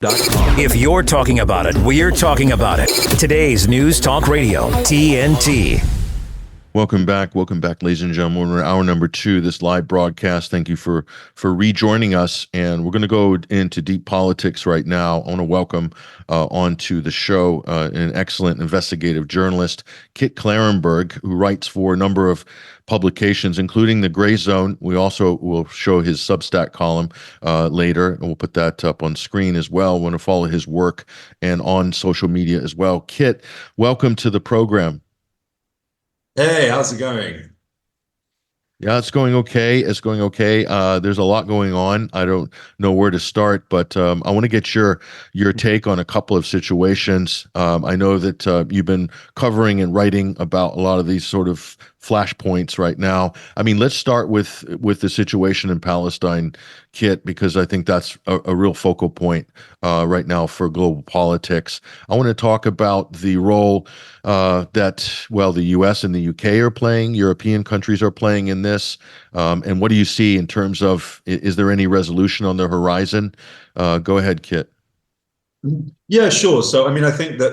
If you're talking about it, we're talking about it. Today's News Talk Radio, TNT. Welcome back, ladies and gentlemen. We're in hour number 2, this live broadcast. Thank you for rejoining us, and we're going to go into deep politics right now. I want to welcome onto the show an excellent investigative journalist, Kit Klarenberg, who writes for a number of publications, including the Grayzone. We also will show his Substack column later, and we'll put that up on screen as well. Want to follow his work and on social media as well. Kit, welcome to the program. Hey, how's it going? Yeah, it's going okay. There's a lot going on. I don't know where to start, but I want to get your take on a couple of situations. I know that you've been covering and writing about a lot of these sort of flashpoints right now. I mean, let's start with the situation in Palestine, Kit, because I think that's a real focal point right now for global politics. I want to talk about the role that the U.S. and the U.K. are playing, European countries are playing in this, and what do you see in terms of, is there any resolution on the horizon? Go ahead, Kit. Yeah, sure. So, I mean, I think that,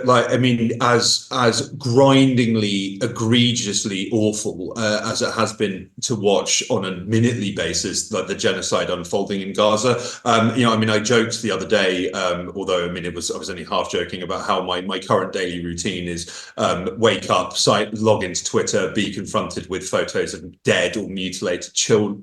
as grindingly, egregiously awful as it has been to watch on a minutely basis, like the genocide unfolding in Gaza. I joked the other day, although I was only half joking, about how my current daily routine is wake up, log into Twitter, be confronted with photos of dead or mutilated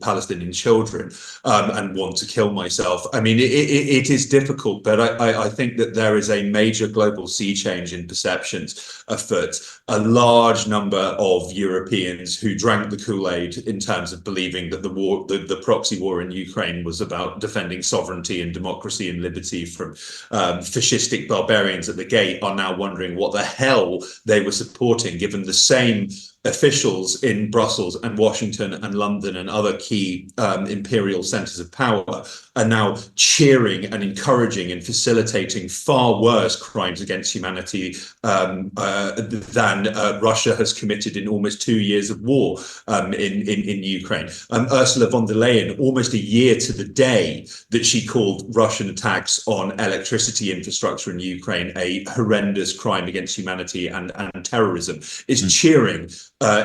Palestinian children, and want to kill myself. I mean, it is difficult, but I think that there is a major global sea change in perceptions afoot. A large number of Europeans who drank the Kool-Aid in terms of believing that the proxy war in Ukraine was about defending sovereignty and democracy and liberty from fascistic barbarians at the gate, are now wondering what the hell they were supporting, given the same officials in Brussels and Washington and London and other key imperial centers of power are now cheering and encouraging and facilitating far worse crimes against humanity than Russia has committed in almost 2 years of war in Ukraine. Ursula von der Leyen, almost a year to the day that she called Russian attacks on electricity infrastructure in Ukraine a horrendous crime against humanity and terrorism, is cheering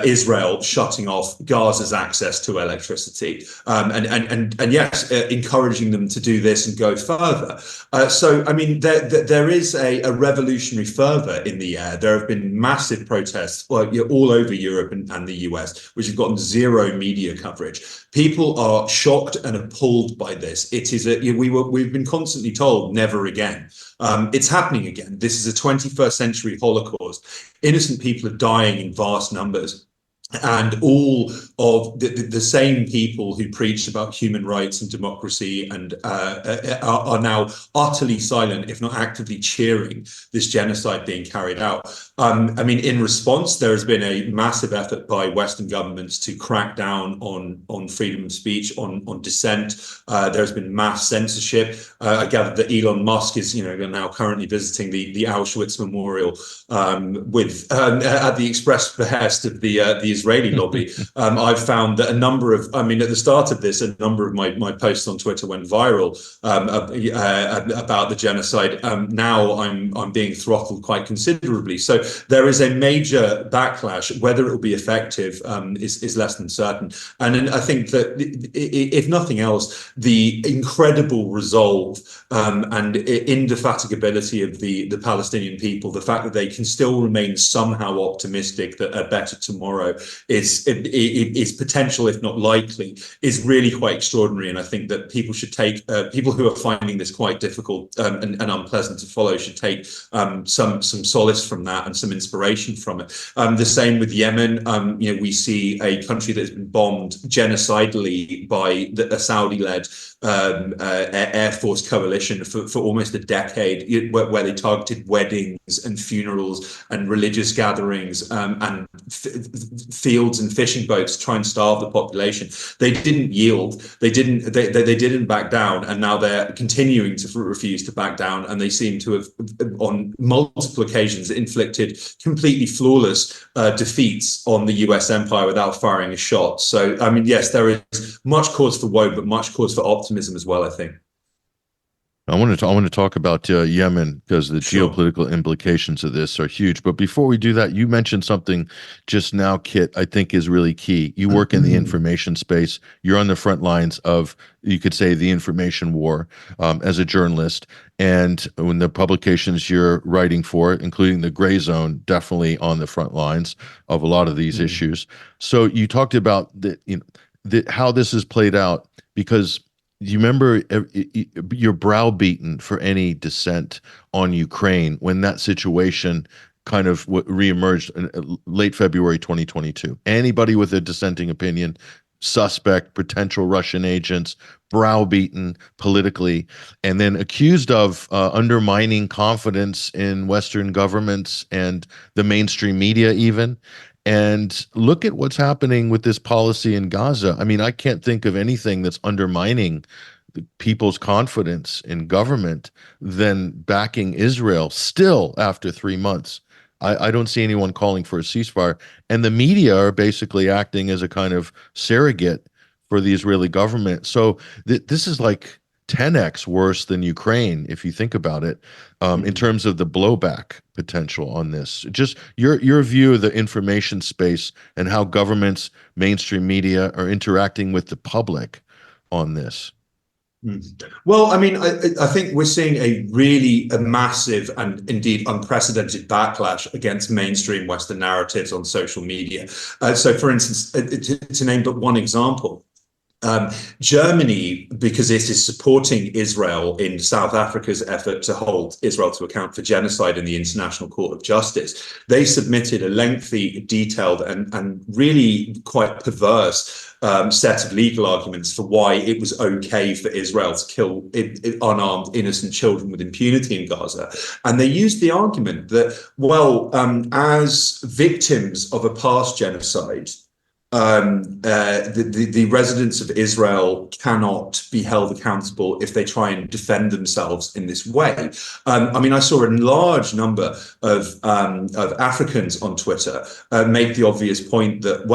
Israel shutting off Gaza's access to electricity, and yes, encouraging them to do this and go further. So, I mean, there is a revolutionary fervor in the air. There have been massive protests all over Europe and the US, which have gotten zero media coverage. People are shocked and appalled by this. It is we've been constantly told never again. It's happening again. This is a 21st century Holocaust. Innocent people are dying in vast numbers. And all of the same people who preached about human rights and democracy and are now utterly silent, if not actively cheering this genocide being carried out. In response, there has been a massive effort by Western governments to crack down on freedom of speech, on dissent. There's been mass censorship. I gather that Elon Musk is, now currently visiting the Auschwitz Memorial at the express behest of the Israeli lobby. I've found that at the start of this, a number of my posts on Twitter went viral about the genocide. Now I'm being throttled quite considerably. So there is a major backlash. Whether it will be effective is less than certain. And then I think that if nothing else, the incredible resolve and indefatigability of the Palestinian people, the fact that they can still remain somehow optimistic that a better tomorrow is potential, if not likely, is really quite extraordinary. And I think that people should take, people who are finding this quite difficult and unpleasant to follow should take some solace from that and some inspiration from it. The same with Yemen. We see a country that has been bombed genocidally by a Saudi-led Air Force coalition for almost a decade, where they targeted weddings and funerals and religious gatherings and fields and fishing boats to try and starve the population. They didn't yield. They didn't back down, and now they're continuing to refuse to back down. And they seem to have, on multiple occasions, inflicted completely flawless defeats on the US empire without firing a shot. So, yes, there is much cause for woe, but much cause for optimism as well, I think. I want to talk about Yemen, because the Sure. geopolitical implications of this are huge. But before we do that, you mentioned something just now, Kit, I think is really key. You work in the information space. You're on the front lines of, you could say, the information war as a journalist. And when the publications you're writing for, including the Grayzone, definitely on the front lines of a lot of these issues. So you talked about how this has played out, because you remember you're browbeaten for any dissent on Ukraine when that situation kind of reemerged in late February 2022. Anybody with a dissenting opinion, suspect, potential Russian agents, browbeaten politically, and then accused of undermining confidence in Western governments and the mainstream media even. And look at what's happening with this policy in Gaza. I mean, I can't think of anything that's undermining people's confidence in government than backing Israel still after 3 months. I don't see anyone calling for a ceasefire. And the media are basically acting as a kind of surrogate for the Israeli government. So this is like 10x worse than Ukraine, if you think about it, in terms of the blowback potential on this. Just your view of the information space and how governments, mainstream media are interacting with the public on this. Well, I mean, I think we're seeing a massive and indeed unprecedented backlash against mainstream Western narratives on social media. So, for instance, to name but one example, Germany, because it is supporting Israel in South Africa's effort to hold Israel to account for genocide in the International Court of Justice, they submitted a lengthy, detailed, and really quite perverse set of legal arguments for why it was okay for Israel to kill unarmed, innocent children with impunity in Gaza. And they used the argument that, well, as victims of a past genocide, the residents of Israel cannot be held accountable if they try and defend themselves in this way. I mean, I saw a large number of Africans on Twitter make the obvious point that,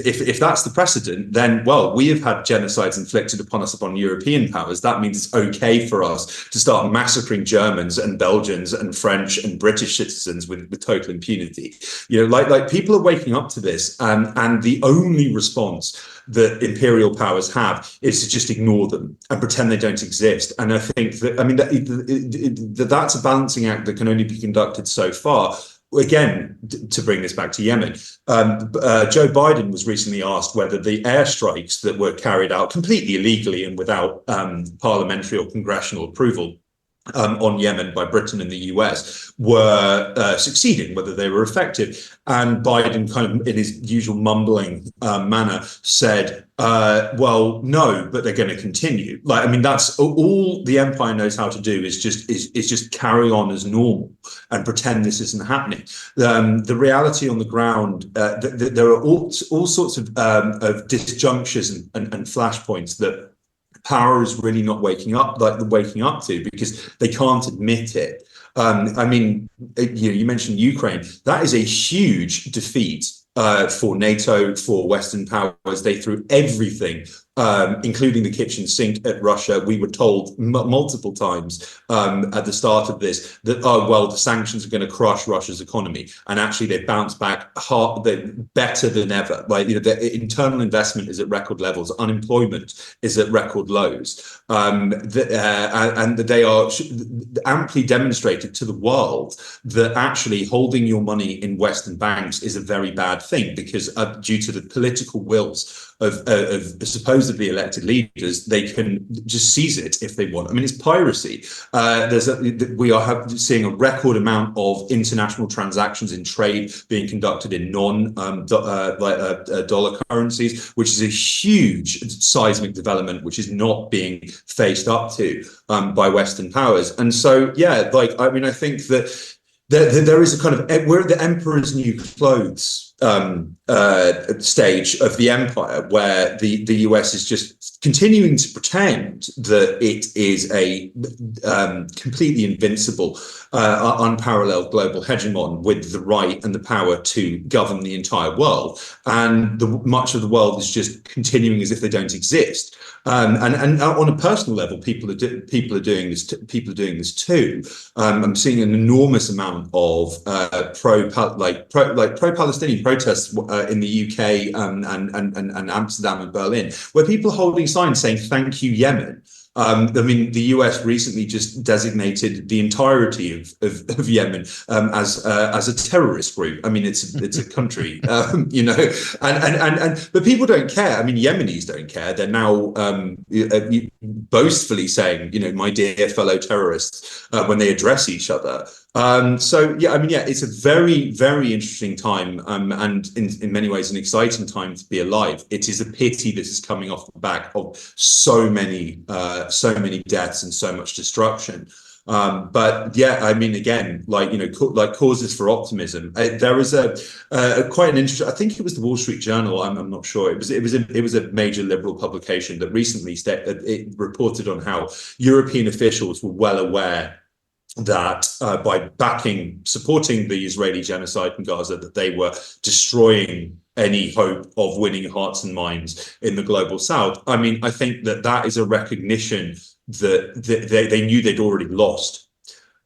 if that's the precedent, then, well, we have had genocides inflicted upon us upon European powers. That means it's okay for us to start massacring Germans and Belgians and French and British citizens with total impunity. You know, like people are waking up to this. And the only response that imperial powers have is to just ignore them and pretend they don't exist. And I think that, I mean, that's a balancing act that can only be conducted so far. Again, to bring this back to Yemen, Joe Biden was recently asked whether the airstrikes that were carried out completely illegally and without parliamentary or congressional approval on Yemen by Britain and the US were succeeding, whether they were effective. And Biden, kind of in his usual mumbling manner, said, well, no, but they're going to continue. Like, I mean, that's all the empire knows how to do, is just carry on as normal and pretend this isn't happening. The reality on the ground, there are all sorts of disjunctures and flashpoints that power is really not waking up to, because they can't admit it. I mean, you mentioned Ukraine. That is a huge defeat for NATO, for Western powers. They threw everything, including the kitchen sink, at Russia. We were told multiple times at the start of this that, oh, well, the sanctions are going to crush Russia's economy. And actually, they bounced back better than ever. Like, you know, the internal investment is at record levels. Unemployment is at record lows. And they are amply demonstrated to the world that actually holding your money in Western banks is a very bad thing, because due to the political wills of supposedly elected leaders, they can just seize it if they want. I mean, it's piracy. We are seeing a record amount of international transactions in trade being conducted in non-dollar currencies, which is a huge seismic development, which is not being faced up to by Western powers. And so, yeah, like, I mean, I think that there is a kind of, we're the emperor's new clothes stage of the empire, where the US is just continuing to pretend that it is a completely invincible, unparalleled global hegemon with the right and the power to govern the entire world, and much of the world is just continuing as if they don't exist. And on a personal level, people are doing this. People are doing this too. I'm seeing an enormous amount of pro-Palestinian protests in the UK and Amsterdam and Berlin, where people are holding signs saying "Thank you, Yemen." I mean, the US recently just designated the entirety of Yemen as a terrorist group. I mean, it's a country, but people don't care. I mean, Yemenis don't care. They're now boastfully saying, "My dear fellow terrorists," when they address each other. It's a very, very interesting time, and in many ways an exciting time to be alive. It is a pity this is coming off the back of so many deaths and so much destruction. Causes for optimism. There was quite an interesting. I think it was the Wall Street Journal. I'm not sure. It was a major liberal publication that recently it reported on how European officials were well aware that by supporting the Israeli genocide in Gaza, that they were destroying any hope of winning hearts and minds in the global South. I mean, I think that is a recognition that they knew they'd already lost.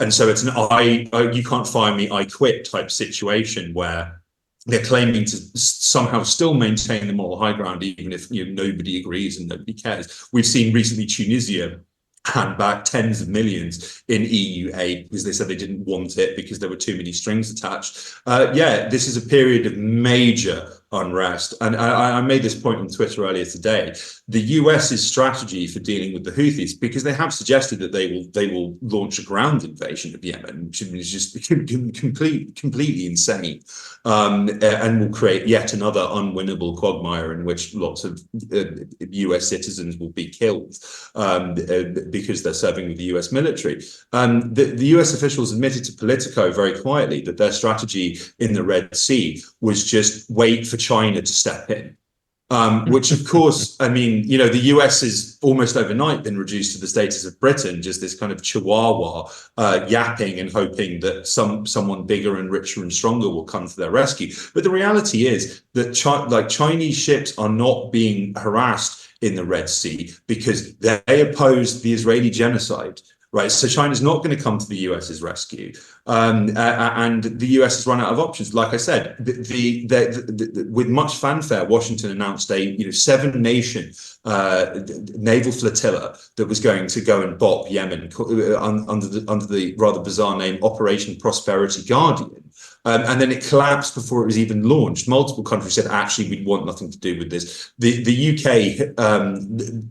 And so it's you can't fire me, I quit type situation, where they're claiming to somehow still maintain the moral high ground, even if nobody agrees and nobody cares. We've seen recently Tunisia hand back tens of millions in EU aid because they said they didn't want it because there were too many strings attached. This is a period of major unrest. And I made this point on Twitter earlier today. The US's strategy for dealing with the Houthis, because they have suggested that they will launch a ground invasion of Yemen, which is just completely insane, and will create yet another unwinnable quagmire in which lots of US citizens will be killed because they're serving with the US military. The US officials admitted to Politico very quietly that their strategy in the Red Sea was just wait for China to step in. Which, of course, I mean, the US has almost overnight been reduced to the status of Britain, just this kind of chihuahua yapping and hoping that someone bigger and richer and stronger will come to their rescue. But the reality is that Chinese ships are not being harassed in the Red Sea because they opposed the Israeli genocide. Right, so China's not going to come to the US's rescue, and the US has run out of options. Like I said, with much fanfare, Washington announced a 7-nation naval flotilla that was going to go and bop Yemen under the rather bizarre name Operation Prosperity Guardian. And then it collapsed before it was even launched. Multiple countries said, actually, we want nothing to do with this. The UK,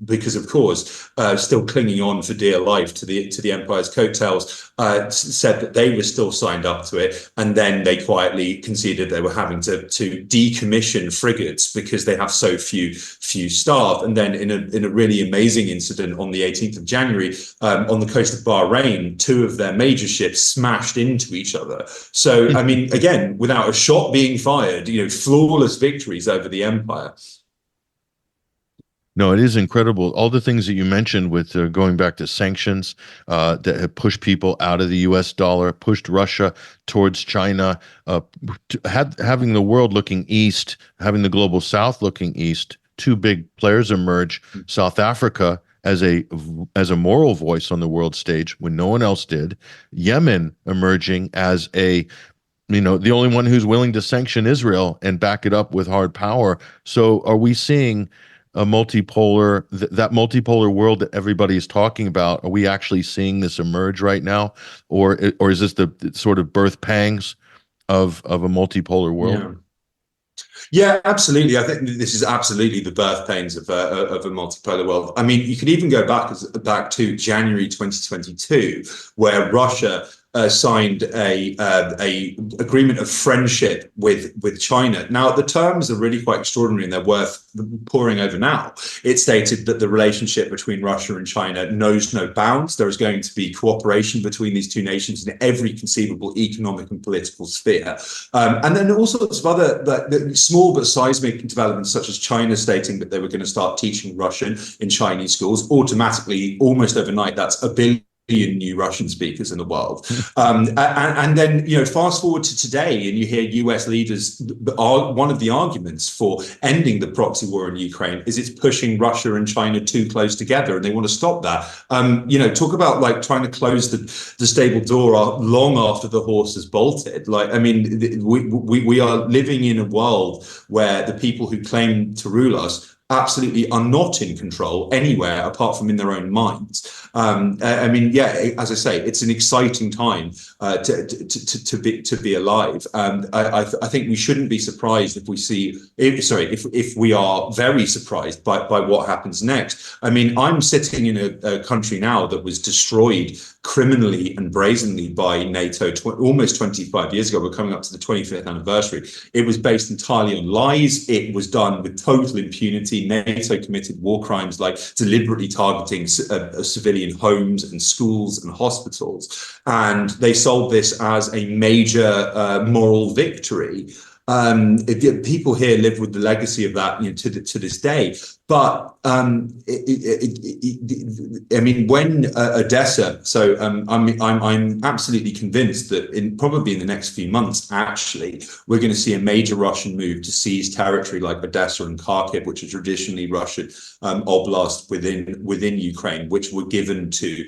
because of course, still clinging on for dear life to the empire's coattails, said that they were still signed up to it. And then they quietly conceded they were having to decommission frigates because they have so few staff. And then in a really amazing incident on the 18th of January, on the coast of Bahrain, 2 of their major ships smashed into each other. So, I mean, again, without a shot being fired, flawless victories over the empire. No, it is incredible. All the things that you mentioned with going back to sanctions that have pushed people out of the US dollar, pushed Russia towards China, having the world looking east, having the global South looking east, 2 big players emerge. South Africa as a moral voice on the world stage when no one else did. Yemen emerging as the only one who's willing to sanction Israel and back it up with hard power. So are we seeing a multipolar, that multipolar world that everybody is talking about? Are we actually seeing this emerge right now? Or is this the sort of birth pangs of a multipolar world? Yeah, absolutely. I think this is absolutely the birth pains of a multipolar world. I mean, you could even go back to January 2022, where Russia signed a agreement of friendship with China. Now, the terms are really quite extraordinary, and they're worth poring over now. It stated that the relationship between Russia and China knows no bounds. There is going to be cooperation between these two nations in every conceivable economic and political sphere. And then all sorts of other small but seismic developments, such as China stating that they were going to start teaching Russian in Chinese schools. Automatically, almost overnight, that's a billion new Russian speakers in the world. And then, fast forward to today, and you hear US leaders, one of the arguments for ending the proxy war in Ukraine is it's pushing Russia and China too close together, and they want to stop that. Talk about like trying to close the stable door long after the horse has bolted. We are living in a world where the people who claim to rule us absolutely are not in control anywhere apart from in their own minds. As I say, it's an exciting time to be alive. I think we shouldn't be surprised if we are very surprised by what happens next. I'm sitting in a country now that was destroyed criminally and brazenly by NATO almost 25 years ago. We're coming up to the 25th anniversary. It was based entirely on lies. It was done with total impunity. NATO committed war crimes like deliberately targeting civilian homes and schools and hospitals. And they sold this as a major moral victory. People here live with the legacy of that to this day. But when Odessa, I'm absolutely convinced that probably in the next few months, actually, we're going to see a major Russian move to seize territory like Odessa and Kharkiv, which are traditionally Russian oblasts within Ukraine, which were given to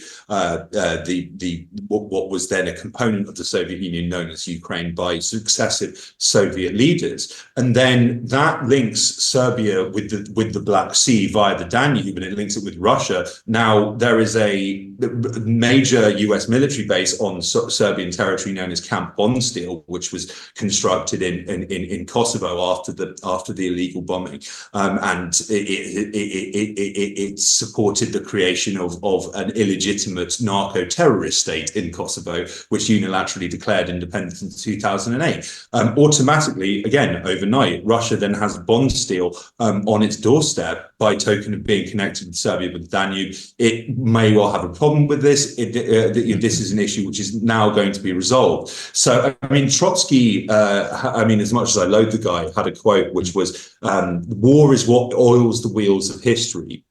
what was then a component of the Soviet Union known as Ukraine by successive Soviet leaders. And then that links Serbia with the Black Sea via the Danube, and it links it with Russia. Now there is a major US military base on Serbian territory known as Camp Bondsteel, which was constructed in Kosovo after the illegal bombing, and it supported the creation of an illegitimate narco-terrorist state in Kosovo, which unilaterally declared independence in 2008. Automatically, again, overnight, Russia then has Bondsteel on its doorstep by token of being connected with Serbia with the Danube. It may well have a problem with this. This is an issue which is now going to be resolved. So, Trotsky, as much as I loathe the guy, had a quote which was, war is what oils the wheels of history.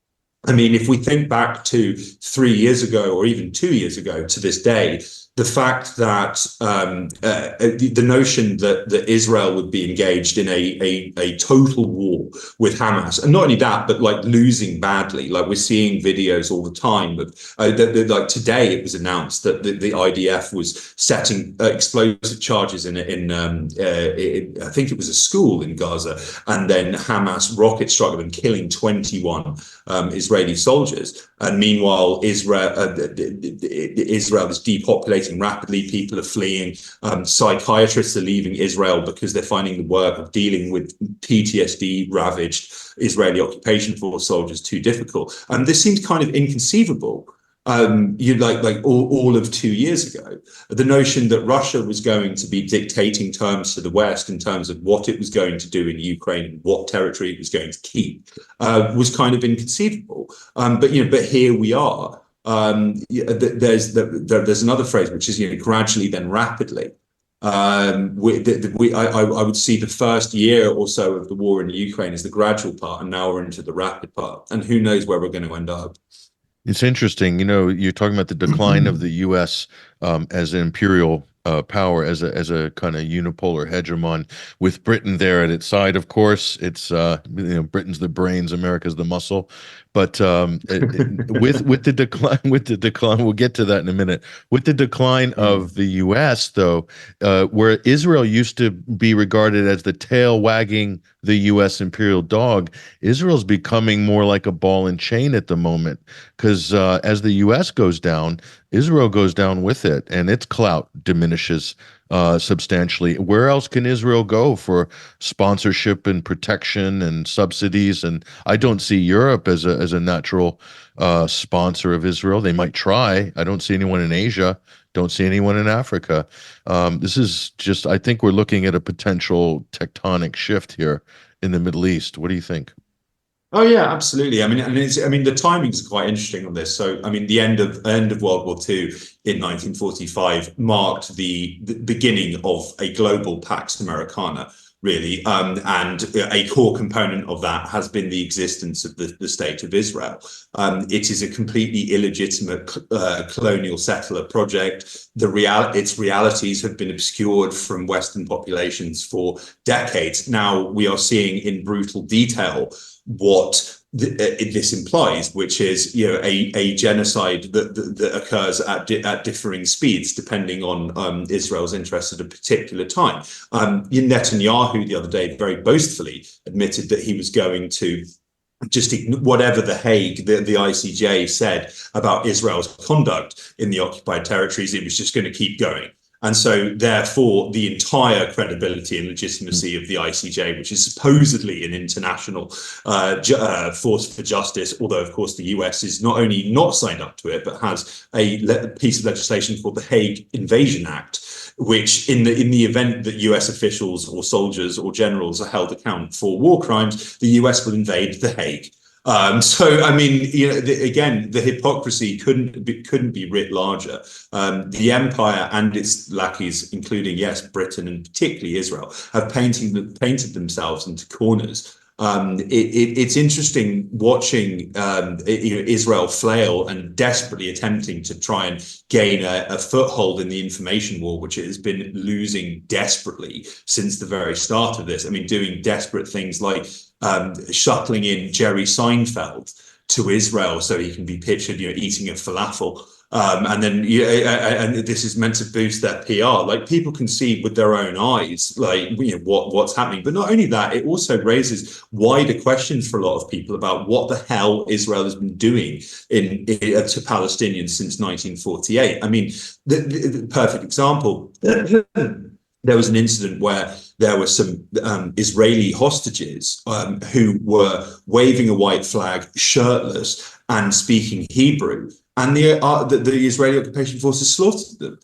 If we think back to 3 years ago or even 2 years ago to this day, the fact that the notion that Israel would be engaged in a total war with Hamas, and not only that, but like losing badly. Like we're seeing videos all the time of like today it was announced that the IDF was setting explosive charges in I think it was a school in Gaza, and then Hamas rocket struck them, killing 21 Israeli soldiers. And meanwhile, Israel is depopulating rapidly. People are fleeing. Psychiatrists are leaving Israel because they're finding the work of dealing with PTSD ravaged Israeli occupation force soldiers too difficult. And this seems kind of inconceivable. All of 2 years ago, the notion that Russia was going to be dictating terms to the West in terms of what it was going to do in Ukraine and what territory it was going to keep was kind of inconceivable. But here we are. There's another phrase which is gradually then rapidly. I would see the first year or so of the war in Ukraine as the gradual part, and now we're into the rapid part, and who knows where we're going to end up. It's interesting, you're talking about the decline of the U.S. As an imperial power, as a kind of unipolar hegemon, with Britain there at its side. Of course, it's Britain's the brains, America's the muscle. But with the decline, we'll get to that in a minute. With the decline of the U.S., though, where Israel used to be regarded as the tail wagging the U.S. imperial dog, Israel's becoming more like a ball and chain at the moment, because as the U.S. goes down, Israel goes down with it, and its clout diminishes substantially. Where else can Israel go for sponsorship and protection and subsidies? And I don't see Europe as a natural sponsor of Israel. They might try. I don't see anyone in Asia. Don't see anyone in Africa. This is just, I think we're looking at a potential tectonic shift here in the Middle East. What do you think? Oh yeah, absolutely. I mean, the timings are quite interesting on this. So, I mean, the end of World War II in 1945 marked the beginning of a global Pax Americana, really, and a core component of that has been the existence of the state of Israel. It is a completely illegitimate colonial settler project. Its realities have been obscured from Western populations for decades. Now we are seeing in brutal detail what this implies, which is, a genocide that occurs at differing speeds depending on Israel's interest at a particular time. Netanyahu the other day very boastfully admitted that he was going to just whatever the Hague, the ICJ said about Israel's conduct in the occupied territories, it was just going to keep going. And so, therefore, the entire credibility and legitimacy of the ICJ, which is supposedly an international force for justice, although, of course, the US is not only not signed up to it, but has a piece of legislation called the Hague Invasion Act, which in the event that US officials or soldiers or generals are held account for war crimes, the US will invade the Hague. So, I mean, again, the hypocrisy couldn't be writ larger. The empire and its lackeys, including, yes, Britain and particularly Israel, have painted themselves into corners. It's interesting watching Israel flail and desperately attempting to try and gain a foothold in the information war, which it has been losing desperately since the very start of this. I mean, doing desperate things like shuttling in Jerry Seinfeld to Israel so he can be pictured, eating a falafel. And then, and this is meant to boost their PR. Like, people can see with their own eyes, like, what's happening. But not only that, it also raises wider questions for a lot of people about what the hell Israel has been doing to Palestinians since 1948. I mean, the perfect example. There was an incident where there were some Israeli hostages who were waving a white flag, shirtless, and speaking Hebrew. And the Israeli occupation forces slaughtered them.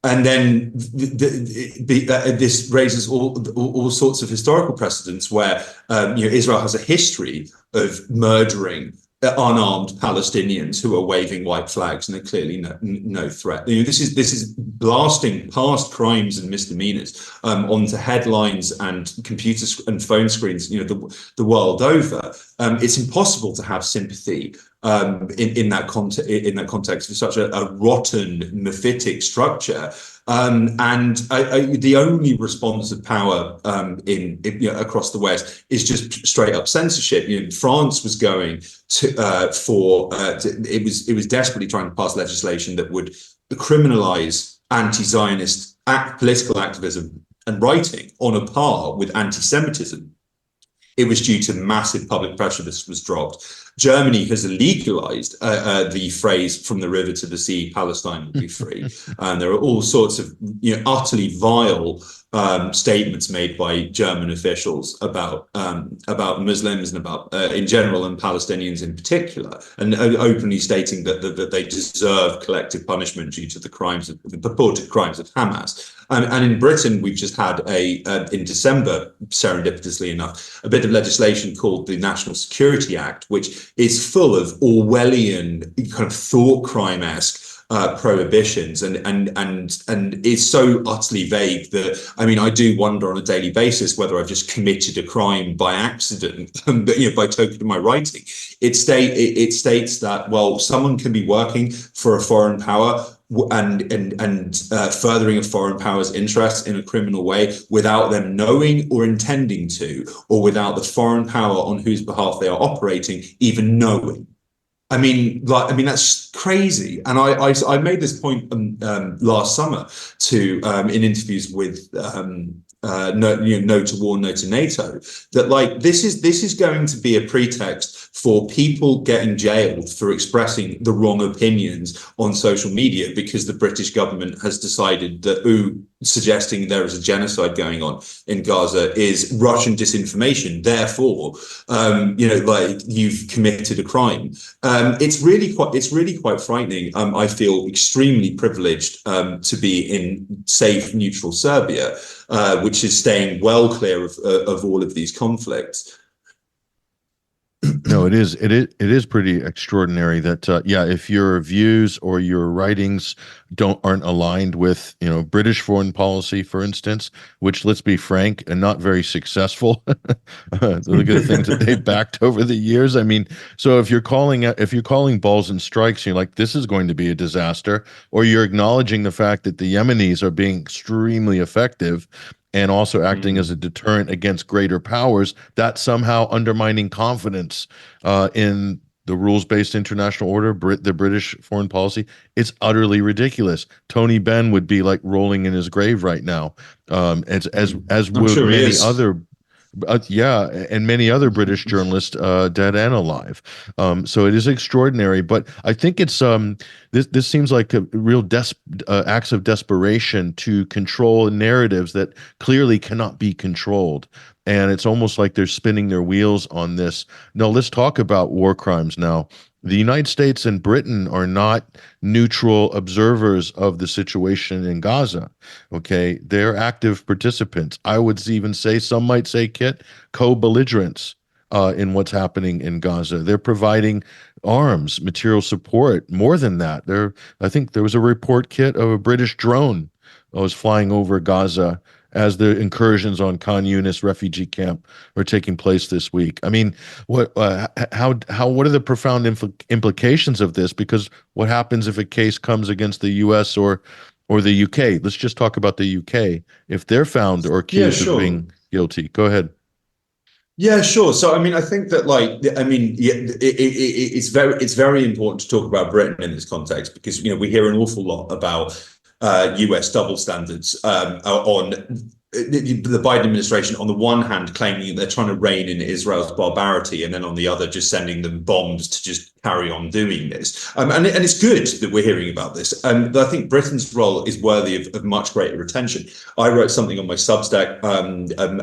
And then this raises all sorts of historical precedents where Israel has a history of murdering unarmed Palestinians who are waving white flags, and they're clearly no threat. This is blasting past crimes and misdemeanors onto headlines and computer and phone screens, the world over. It's impossible to have sympathy in that context for such a rotten, mephitic structure. And the only response of power across the West is just straight up censorship. France was going it was desperately trying to pass legislation that would criminalize anti-Zionist political activism and writing on a par with anti-Semitism. It was due to massive public pressure this was dropped. Germany has legalized the phrase "from the river to the sea, Palestine will be free." And there are all sorts of utterly vile statements made by German officials about Muslims and about in general and Palestinians in particular, and openly stating that they deserve collective punishment due to the purported crimes of Hamas. And in Britain, we've just had in December, serendipitously enough, a bit of legislation called the National Security Act, which is full of Orwellian kind of thought crime-esque prohibitions and is so utterly vague that, I mean, I do wonder on a daily basis whether I've just committed a crime by accident, by token of my writing. It states that, well, someone can be working for a foreign power and furthering a foreign power's interests in a criminal way without them knowing or intending to, or without the foreign power on whose behalf they are operating even knowing. I mean, that's crazy. And I made this point last summer in interviews with no to war, no to NATO, that like this is going to be a pretext for people getting jailed for expressing the wrong opinions on social media because the British government has decided that suggesting there is a genocide going on in Gaza is Russian disinformation. Therefore, like you've committed a crime. It's really quite frightening. I feel extremely privileged to be in safe, neutral Serbia, which is staying well clear of all of these conflicts. No, it is pretty extraordinary that if your views or your writings aren't aligned with British foreign policy, for instance, which, let's be frank, and not very successful. Look at the things that they've backed over the years. I mean, so if you're calling balls and strikes, you're like, this is going to be a disaster, or you're acknowledging the fact that the Yemenis are being extremely effective and also acting as a deterrent against greater powers, that's somehow undermining confidence in the rules-based international order, the British foreign policy. It's utterly ridiculous. Tony Benn would be like rolling in his grave right now, as would sure many other. And many other British journalists, dead and alive. So it is extraordinary, but I think it's this seems like a real acts of desperation to control narratives that clearly cannot be controlled. And it's almost like they're spinning their wheels on this. No, let's talk about war crimes now. The United States and Britain are not neutral observers of the situation in Gaza. Okay, they're active participants. I would even say, some might say, Kit, co-belligerents in what's happening in Gaza. They're providing arms, material support. More than that, I think there was a report, Kit, of a British drone that was flying over Gaza as the incursions on Khan Yunis refugee camp are taking place this week. I mean, what are the profound implications of this? Because what happens if a case comes against the U.S. or the UK? Let's just talk about the UK. If they're found or accused of being guilty, go ahead. Yeah, sure. So, I mean, I think that, it's very important to talk about Britain in this context because, we hear an awful lot about US double standards on the Biden administration, on the one hand, claiming that they're trying to rein in Israel's barbarity, and then on the other, just sending them bombs to just carry on doing this. And it's good that we're hearing about this. And I think Britain's role is worthy of much greater attention. I wrote something on my Substack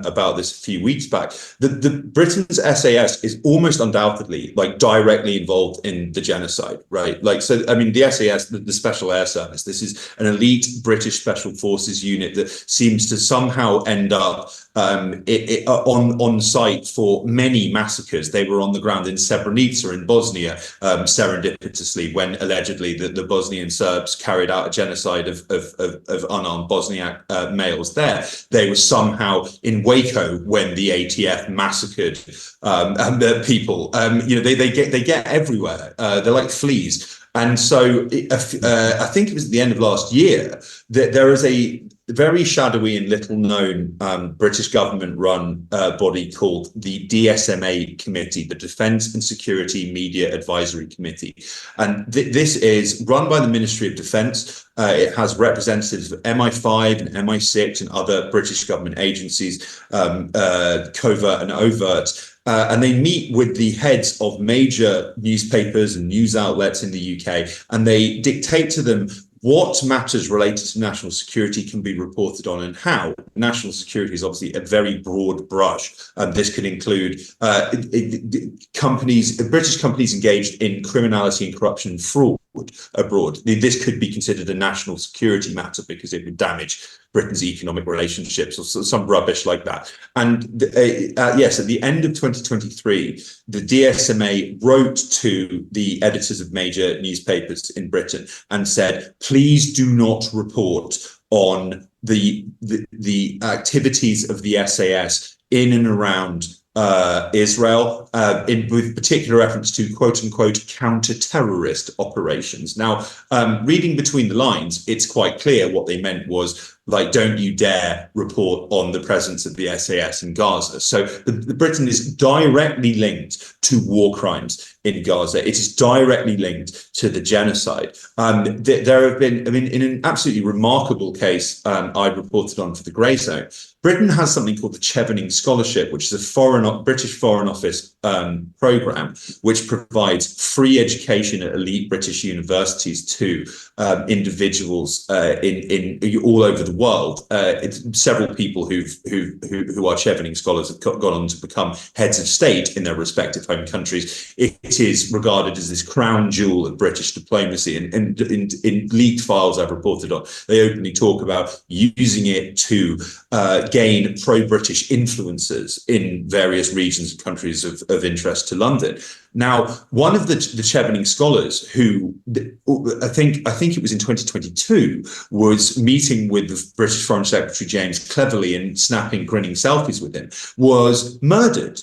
about this a few weeks back. The Britain's SAS is almost undoubtedly directly involved in the genocide, right? The SAS, the Special Air Service, this is an elite British Special Forces unit that seems to somehow end up on site for many massacres. They were on the ground in Srebrenica in Bosnia, serendipitously, when allegedly the Bosnian Serbs carried out a genocide of unarmed Bosniak males there. They were somehow in Waco when the ATF massacred people. They get everywhere. They're like fleas. And so I think it was at the end of last year that there is a very shadowy and little known British government run body called the DSMA Committee, the Defence and Security Media Advisory Committee. And this is run by the Ministry of Defence. It has representatives of MI5 and MI6 and other British government agencies, covert and overt. And they meet with the heads of major newspapers and news outlets in the UK, and they dictate to them what matters related to national security can be reported on and how. National security is obviously a very broad brush. This could include British companies engaged in criminality and corruption and fraud abroad. This could be considered a national security matter because it would damage Britain's economic relationships or some rubbish like that. And yes, at the end of 2023, the DSMA wrote to the editors of major newspapers in Britain and said, please do not report on the activities of the SAS in and around Israel, with particular reference to quote unquote counter-terrorist operations. Now, reading between the lines, it's quite clear what they meant was don't you dare report on the presence of the SAS in Gaza. So the Britain is directly linked to war crimes in Gaza. It is directly linked to the genocide. There have been, in an absolutely remarkable case I reported on for the Grayzone, Britain has something called the Chevening Scholarship, which is a British Foreign Office program, which provides free education at elite British universities to individuals in all over the world. Several people who are Chevening scholars have gone on to become heads of state in their respective home countries. It is regarded as this crown jewel of British diplomacy, and in leaked files I've reported on, they openly talk about using it to gain pro-British influences in various regions and countries of interest to London. Now, one of the Chevening scholars, who I think it was in 2022, was meeting with the British Foreign Secretary James Cleverly and snapping grinning selfies with him, was murdered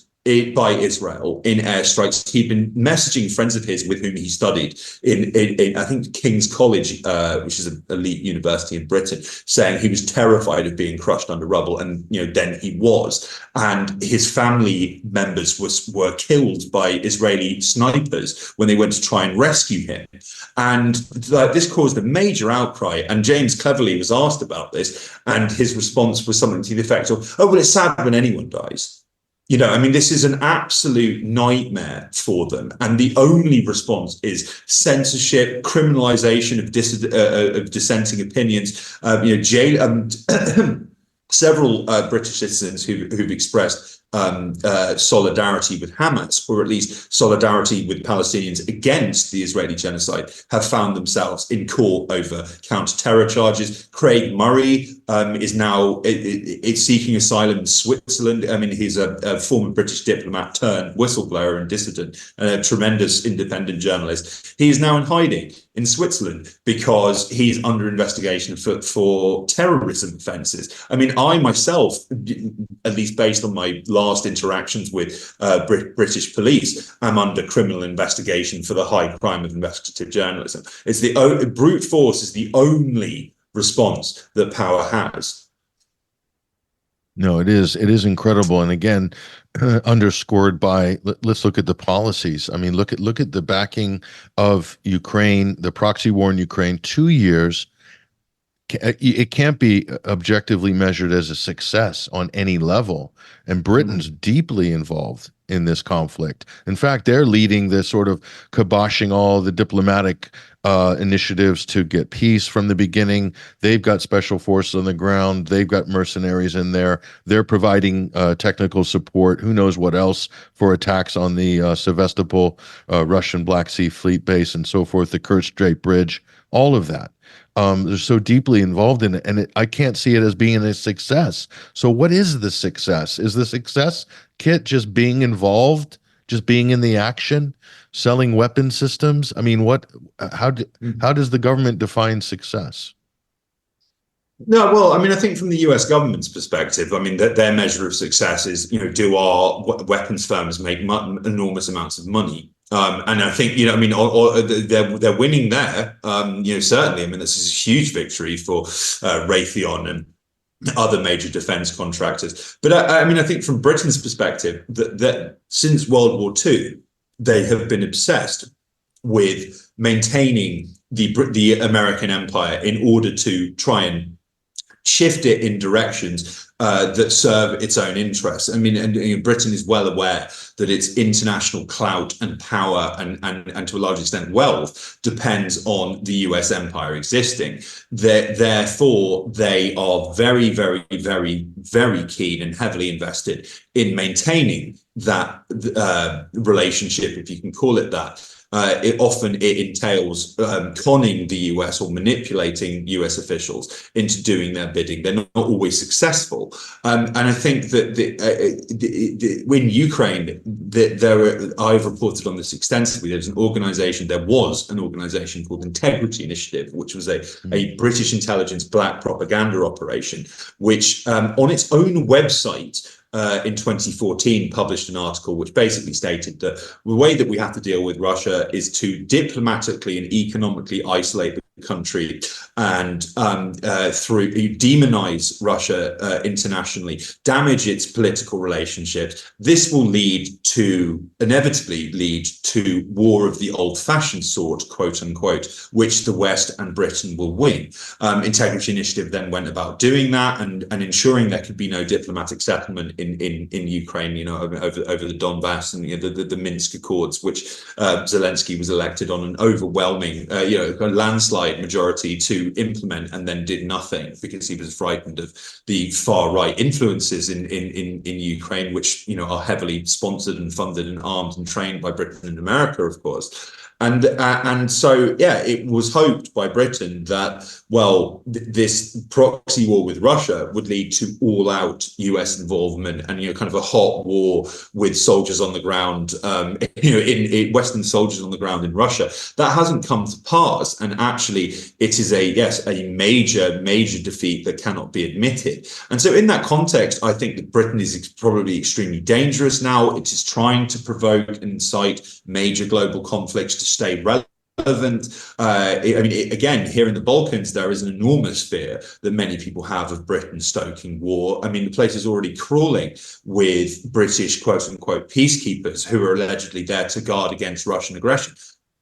by Israel in airstrikes. He'd been messaging friends of his with whom he studied in I think King's College, which is an elite university in Britain, saying he was terrified of being crushed under rubble, and then he was. And his family members were killed by Israeli snipers when they went to try and rescue him. And this caused a major outcry. And James Cleverly was asked about this, and his response was something to the effect of, "Oh, well, it's sad when anyone dies." This is an absolute nightmare for them. And the only response is censorship, criminalization of dissenting opinions, jail. Several British citizens who've expressed solidarity with Hamas, or at least solidarity with Palestinians against the Israeli genocide, have found themselves in court over counter-terror charges. Craig Murray is now seeking asylum in Switzerland. He's a former British diplomat turned whistleblower and dissident, and a tremendous independent journalist. He is now in hiding in Switzerland because he's under investigation for terrorism offences. I myself, at least based on my last interactions with British police, am under criminal investigation for the high crime of investigative journalism. It's brute force is the only response that power has. No, it is incredible, and again, underscored by, let's look at the policies. Look at the backing of Ukraine, the proxy war in Ukraine. 2 years. It can't be objectively measured as a success on any level. And Britain's deeply involved in this conflict. In fact, they're leading this sort of kiboshing all the diplomatic initiatives to get peace from the beginning. They've got special forces on the ground. They've got mercenaries in there. They're providing technical support. Who knows what else for attacks on the Sevastopol Russian Black Sea Fleet base and so forth, the Kerch Strait Bridge, all of that. They're so deeply involved in it, and I can't see it as being a success. So what is the success? Is the success, Kit, just being involved, just being in the action, selling weapon systems? How does the government define success? No, well, I think from the US government's perspective, their measure of success is, do our weapons firms make enormous amounts of money? And I think, they're winning there. Certainly, this is a huge victory for Raytheon and other major defense contractors. But I think from Britain's perspective, that since World War II, they have been obsessed with maintaining the American empire in order to try and shift it in directions that serve its own interests. And Britain is well aware that its international clout and power and to a large extent wealth depends on the US empire existing. Therefore, they are very, very, very, very keen and heavily invested in maintaining that relationship, if you can call it that. It often entails conning the US or manipulating US officials into doing their bidding. They're not always successful. And I think that in Ukraine, I've reported on this extensively. There was an organization called Integrity Initiative, which was a British intelligence black propaganda operation, which on its own website in 2014 published an article which basically stated that the way that we have to deal with Russia is to diplomatically and economically isolate the country and through demonize Russia internationally, damage its political relationships. This will inevitably lead to war of the old-fashioned sort, quote unquote, which the West and Britain will win. Integrity Initiative then went about doing that and ensuring there could be no diplomatic settlement in Ukraine, over the Donbass and the Minsk Accords, which Zelensky was elected on an overwhelming, landslide majority to implement, and then did nothing because he was frightened of the far right influences in Ukraine, which are heavily sponsored and funded and armed and trained by Britain and America, of course. And so, it was hoped by Britain that, this proxy war with Russia would lead to all-out US involvement and, kind of a hot war with soldiers on the ground, in Western soldiers on the ground in Russia. That hasn't come to pass. And actually, it is a major, major defeat that cannot be admitted. And so in that context, I think that Britain is probably extremely dangerous now. It is trying to provoke and incite major global conflicts to stay relevant. Again, here in the Balkans, there is an enormous fear that many people have of Britain stoking war. The place is already crawling with British, quote unquote, peacekeepers who are allegedly there to guard against Russian aggression.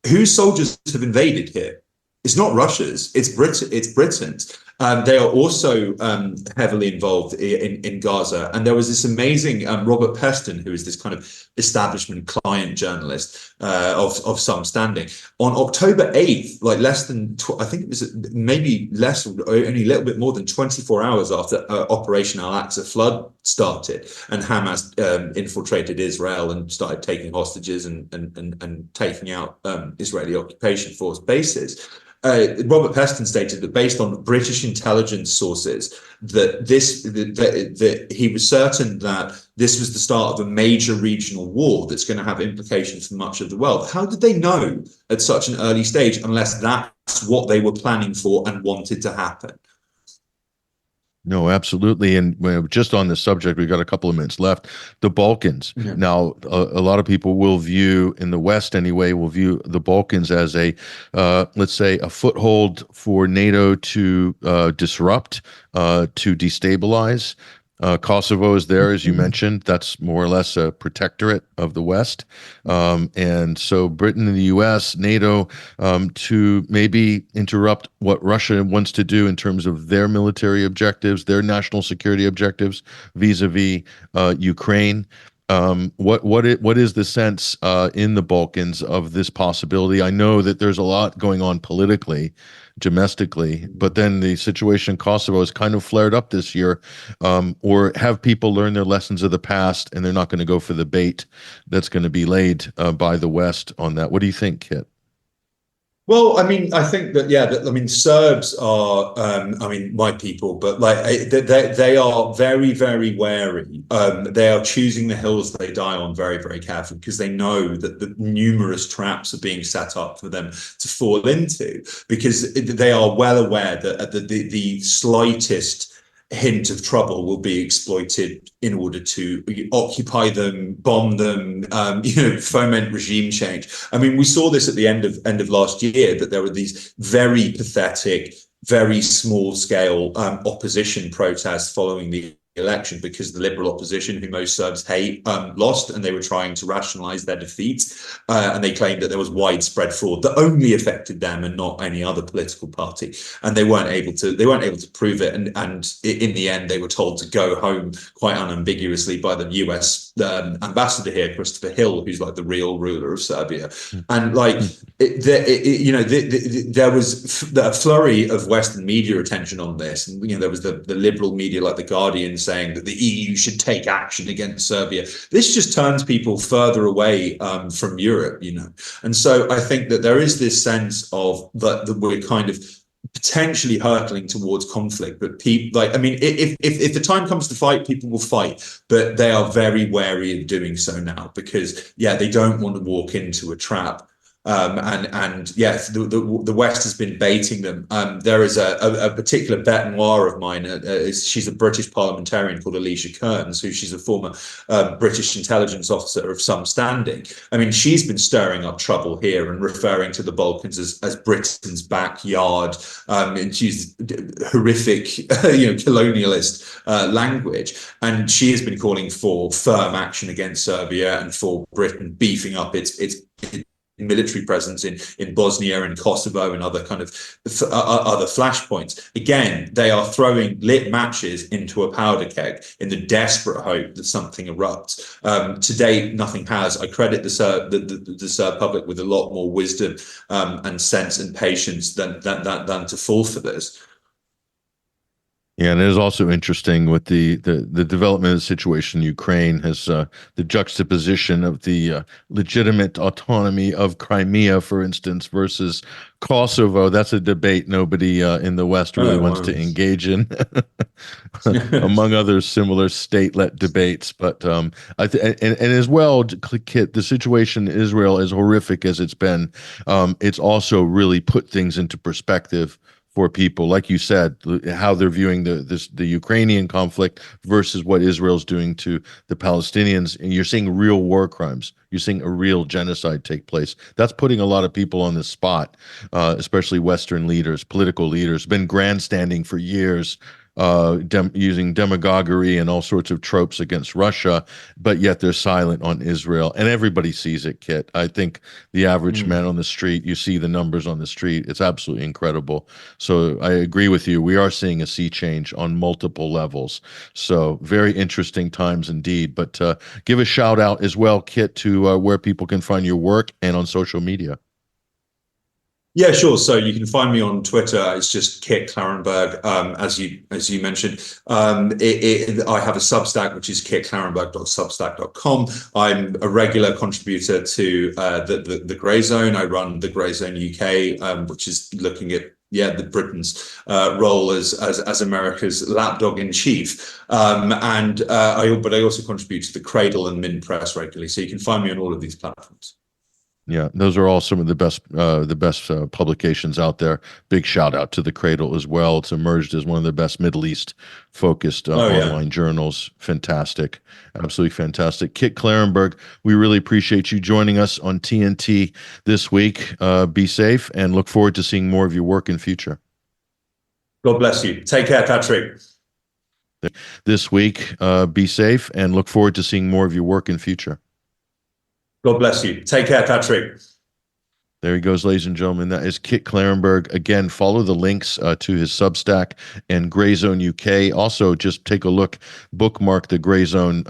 Whose soldiers have invaded here? It's not Russia's, it's Britain's. They are also heavily involved in Gaza. And there was this amazing Robert Peston, who is this kind of establishment client journalist of some standing. On October 8th, I think it was maybe less, or only a little bit more than 24 hours after Operation Al-Aqsa flood started and Hamas infiltrated Israel and started taking hostages and taking out Israeli occupation force bases. Robert Peston stated that based on British intelligence sources, that he was certain that this was the start of a major regional war that's going to have implications for much of the world. How did they know at such an early stage unless that's what they were planning for and wanted to happen? No, absolutely. And just on this subject, we've got a couple of minutes left. The Balkans. Yeah. Now, a lot of people will view, in the West anyway, will view the Balkans as let's say, a foothold for NATO to disrupt, to destabilize. Kosovo is there, as you mentioned. That's more or less a protectorate of the West. And so Britain and the US, NATO, to maybe interrupt what Russia wants to do in terms of their military objectives, their national security objectives vis-a-vis Ukraine. What is the sense in the Balkans of this possibility? I know that there's a lot going on politically, domestically, but then the situation in Kosovo has kind of flared up this year. Or have people learned their lessons of the past and they're not going to go for the bait that's going to be laid by the West on that? What do you think, Kit? Well, I think that, Serbs are, my people, but they are very, very wary. They are choosing the hills they die on very, very carefully because they know that the numerous traps are being set up for them to fall into, because they are well aware that the slightest hint of trouble will be exploited in order to occupy them, bomb them, foment regime change. We saw this at the end of last year, that there were these very pathetic, very small scale opposition protests following the election because the liberal opposition, who most Serbs hate, lost, and they were trying to rationalize their defeat, and they claimed that there was widespread fraud that only affected them and not any other political party, and they weren't able to prove it, and in the end they were told to go home quite unambiguously by the US ambassador here, Christopher Hill, who's the real ruler of Serbia. And there was a flurry of Western media attention on this, and there was the liberal media like The Guardian saying that the EU should take action against Serbia. This just turns people further away from Europe, And so I think that there is this sense of that we're kind of potentially hurtling towards conflict, but people, if the time comes to fight, people will fight, but they are very wary of doing so now because, they don't want to walk into a trap And yes, the West has been baiting them. There is a particular bête noire of mine. She's a British parliamentarian called Alicia Kearns, she's a former British intelligence officer of some standing. I mean, she's been stirring up trouble here and referring to the Balkans as Britain's backyard, and she's horrific, colonialist language. And she has been calling for firm action against Serbia and for Britain beefing up its military presence in Bosnia and Kosovo and other kind of other flashpoints. Again, they are throwing lit matches into a powder keg in the desperate hope that something erupts. To date, nothing has. I credit the Serb public with a lot more wisdom and sense and patience than to fall for this. Yeah, and it is also interesting with the development of the situation in Ukraine has the juxtaposition of the legitimate autonomy of Crimea, for instance, versus Kosovo. That's a debate nobody in the West really wants to engage in, among other similar statelet debates. But and as well, Kit, the situation in Israel, as horrific as it's been, it's also really put things into perspective for people, like you said, how they're viewing the Ukrainian conflict versus what Israel's doing to the Palestinians. And you're seeing real war crimes. You're seeing a real genocide take place. That's putting a lot of people on the spot, especially Western leaders, political leaders, been grandstanding for years, using demagoguery and all sorts of tropes against Russia, but yet they're silent on Israel. And everybody sees it, Kit. I think the average man on the street, you see the numbers on the street. It's absolutely incredible. So I agree with you. We are seeing a sea change on multiple levels. So very interesting times indeed. But give a shout out as well, Kit, to where people can find your work and on social media. Yeah, sure. So you can find me on Twitter. It's just Kit Klarenberg, as you mentioned. I have a Substack, which is kitklarenberg.substack.com. I'm a regular contributor to the Grayzone. I run the Grayzone UK, which is looking at the Britain's role as America's lapdog in chief. But I also contribute to the Cradle and Mint Press regularly. So you can find me on all of these platforms. Yeah, those are all some of the best publications out there. Big shout out to the Cradle as well. It's emerged as one of the best Middle East focused online journals. Fantastic, absolutely fantastic. Kit Klarenberg, we really appreciate you joining us on TNT this week. Be safe and look forward to seeing more of your work in future. God bless you. Take care, Patrick. This week, be safe and look forward to seeing more of your work in future. God bless you. Take care, Patrick. There he goes, ladies and gentlemen. That is Kit Klarenberg. Again, follow the links to his Substack and Grayzone UK. Also, just take a look, bookmark the Grayzone,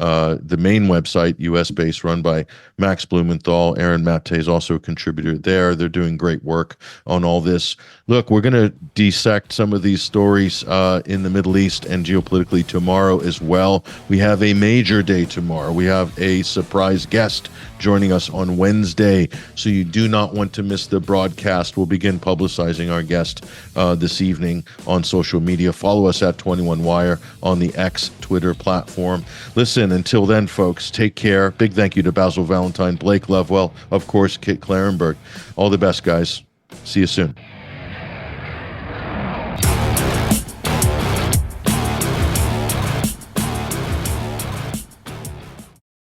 the main website, US-based, run by Max Blumenthal. Aaron Matte is also a contributor there. They're doing great work on all this. Look, we're going to dissect some of these stories in the Middle East and geopolitically tomorrow as well. We have a major day tomorrow. We have a surprise guest joining us on Wednesday, so you do not want to miss the broadcast. We'll begin publicizing our guest this evening on social media. Follow us at 21Wire on the X Twitter platform. Listen, until then, folks, take care. Big thank you to Basil Valentine, Blake Lovewell, of course, Kit Klarenberg. All the best, guys. See you soon.